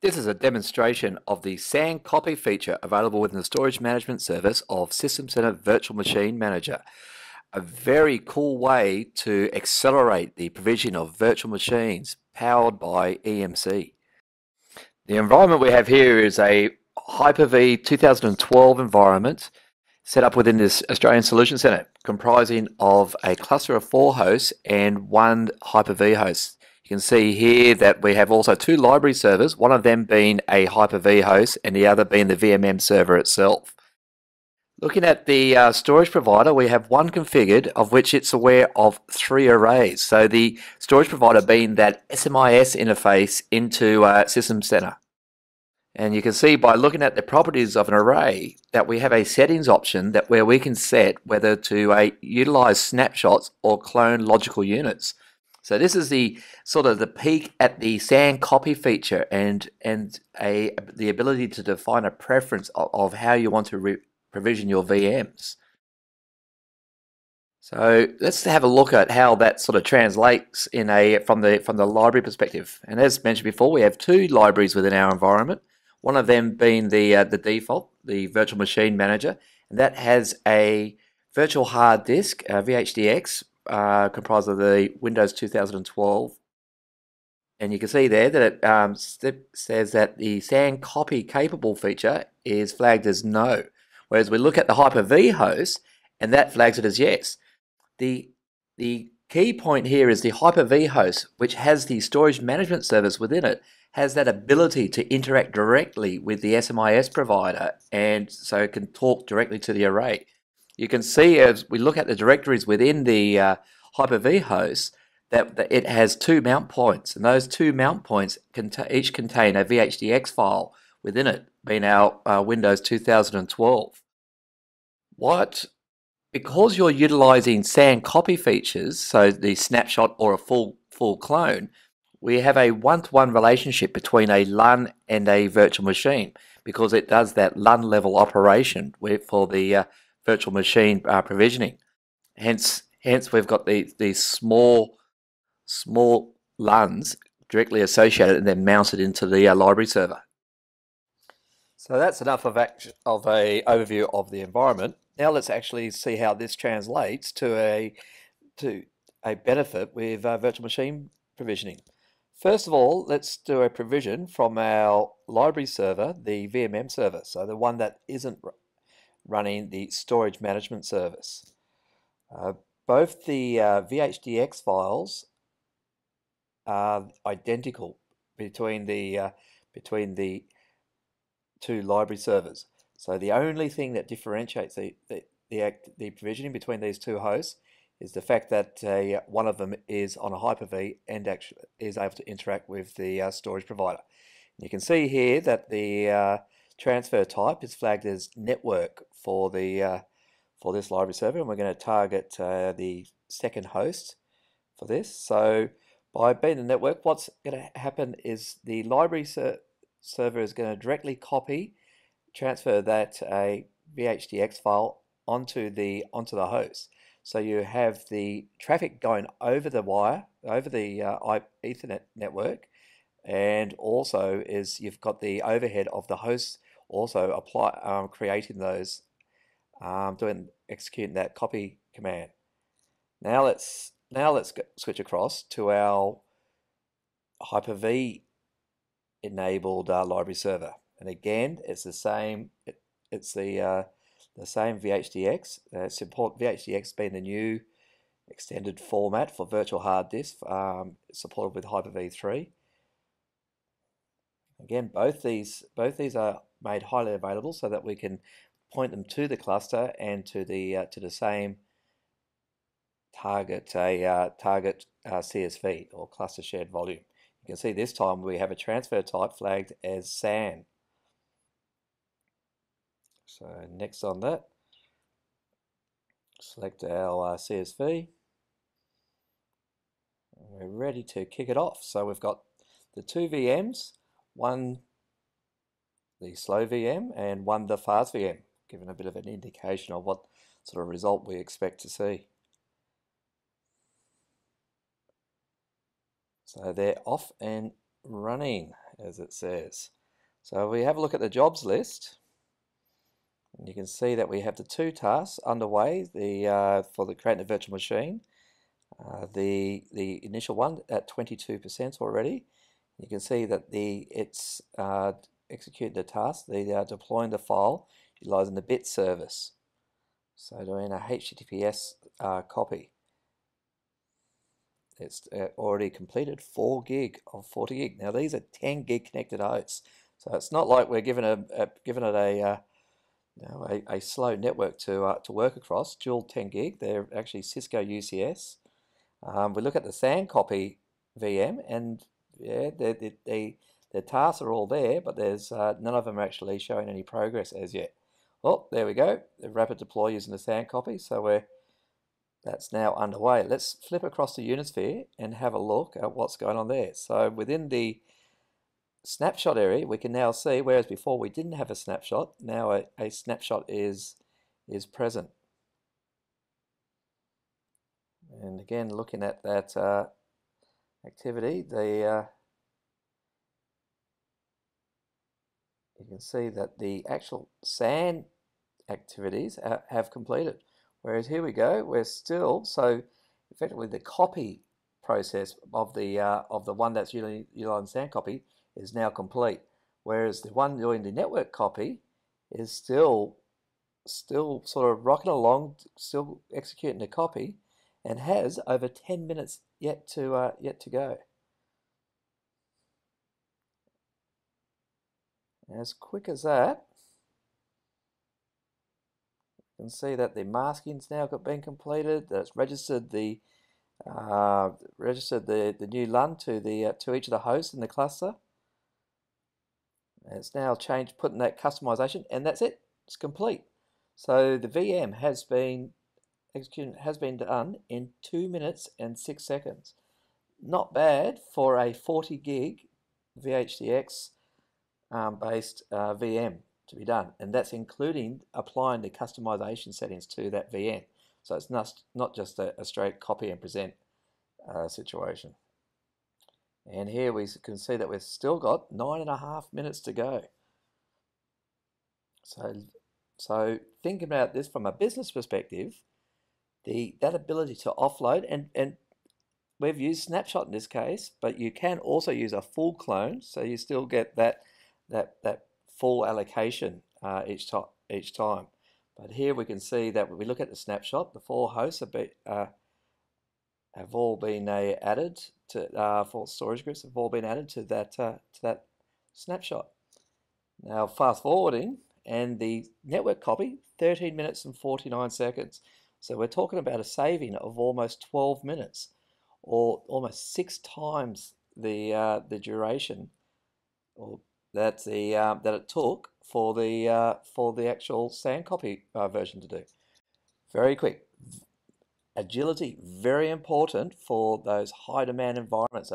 This is a demonstration of the SAN copy feature available within the storage management service of System Center Virtual Machine Manager. A very cool way to accelerate the provision of virtual machines powered by EMC. The environment we have here is a Hyper-V 2012 environment set up within this Australian Solution Center, comprising of a cluster of 4 hosts and 1 Hyper-V host. You can see here that we have also 2 library servers, one of them being a Hyper-V host and the other being the VMM server itself. Looking at the storage provider, we have 1 configured, of which it's aware of 3 arrays. So the storage provider being that SMI-S interface into System Center. And you can see by looking at the properties of an array that we have a settings option that where we can set whether to utilize snapshots or clone logical units. So this is the sort of the peak at the SAN copy feature and the ability to define a preference of how you want to provision your VMs. So let's have a look at how that sort of translates in from the library perspective. And as mentioned before, we have 2 libraries within our environment. One of them being the default, the Virtual Machine Manager, and that has a virtual hard disk, VHDX, comprised of the Windows 2012. And you can see there that it says that the SAN copy capable feature is flagged as no, whereas we look at the Hyper-V host, and that flags it as yes. The key point here is the Hyper-V host, which has the storage management service within it, has that ability to interact directly with the SMI-S provider, and so it can talk directly to the array. You can see as we look at the directories within the Hyper-V host that it has 2 mount points, and those 2 mount points each contain a VHDX file within it, being our Windows 2012. Because you're utilizing SAN copy features, so the snapshot or a full clone, we have a one-to-one relationship between a LUN and a virtual machine because it does that LUN level operation for the virtual machine provisioning. Hence we've got these small LUNs directly associated and then mounted into the library server. So that's enough of a overview of the environment. Now let's actually see how this translates to a benefit with virtual machine provisioning. First of all, let's do a provision from our library server, the VMM server, so the one that isn't running the storage management service. Both the VHDX files are identical between the 2 library servers. So the only thing that differentiates the provisioning between these 2 hosts is the fact that one of them is on a Hyper-V and actually is able to interact with the storage provider. And you can see here that the transfer type is flagged as network for this library server, and we're going to target the second host for this. So by being a network, what's going to happen is the library server is going to directly transfer that VHDX file onto the host. So you have the traffic going over the wire, over the Ethernet network, and also you've got the overhead of the host also creating those, executing that copy command. Now let's switch across to our Hyper-V enabled library server, and again it's the same. It's the same VHDX. Support VHDX being the new extended format for virtual hard disk, supported with Hyper-V 3. Again, both these are made highly available so that we can point them to the cluster and to the same target CSV or cluster shared volume. You can see this time we have a transfer type flagged as SAN. So next on that, select our CSV. We're ready to kick it off. So we've got the 2 VMs, one the slow VM and one the fast VM, giving a bit of an indication of what sort of result we expect to see. So they're off and running, as it says. So we have a look at the jobs list, and you can see that we have the 2 tasks underway for the creating a virtual machine. The initial one at 22% already. You can see that it's executing the task, deploying the file utilizing the bit service. So doing a HTTPS copy. It's already completed 4 gig of 40 gig. Now these are 10 gig connected hosts, so it's not like we're giving it a slow network to work across. Dual 10 gig. They're actually Cisco UCS. We look at the SAN copy VM, and yeah, the tasks are all there, but there's none of them are actually showing any progress as yet. Oh, there we go. The rapid deploy using the SAN copy. So that's now underway. Let's flip across to Unisphere and have a look at what's going on there. So within the snapshot area, we can now see, whereas before we didn't have a snapshot, now a snapshot is present. And again, looking at that activity, you can see that the actual SAN activities have completed. Whereas here we go, we're still, so effectively the copy process of the one that's utilizing SAN copy is now complete. Whereas the one doing the network copy is still sort of rocking along, still executing the copy, and has over 10 minutes yet to go. And as quick as that, you can see that the masking's now been completed. That's registered the new LUN to each of the hosts in the cluster. And it's now changed, putting that customization, and that's it. It's complete. So the VM has been done in 2 minutes and 6 seconds. Not bad for a 40 gig VHDX based VM to be done, and that's including applying the customization settings to that VM. So it's not just a straight copy and present situation. And here we can see that we've still got 9.5 minutes to go. So think about this from a business perspective, that ability to offload, and we've used snapshot in this case, but you can also use a full clone, so you still get that full allocation each time. But here we can see that when we look at the snapshot, the 4 hosts have all been added to 4 storage groups have all been added to that snapshot. Now fast forwarding, and the network copy 13 minutes and 49 seconds. So we're talking about a saving of almost 12 minutes, or almost 6 times the duration, or that it took for the actual SAN copy version to do. Very quick. Agility, very important for those high demand environments.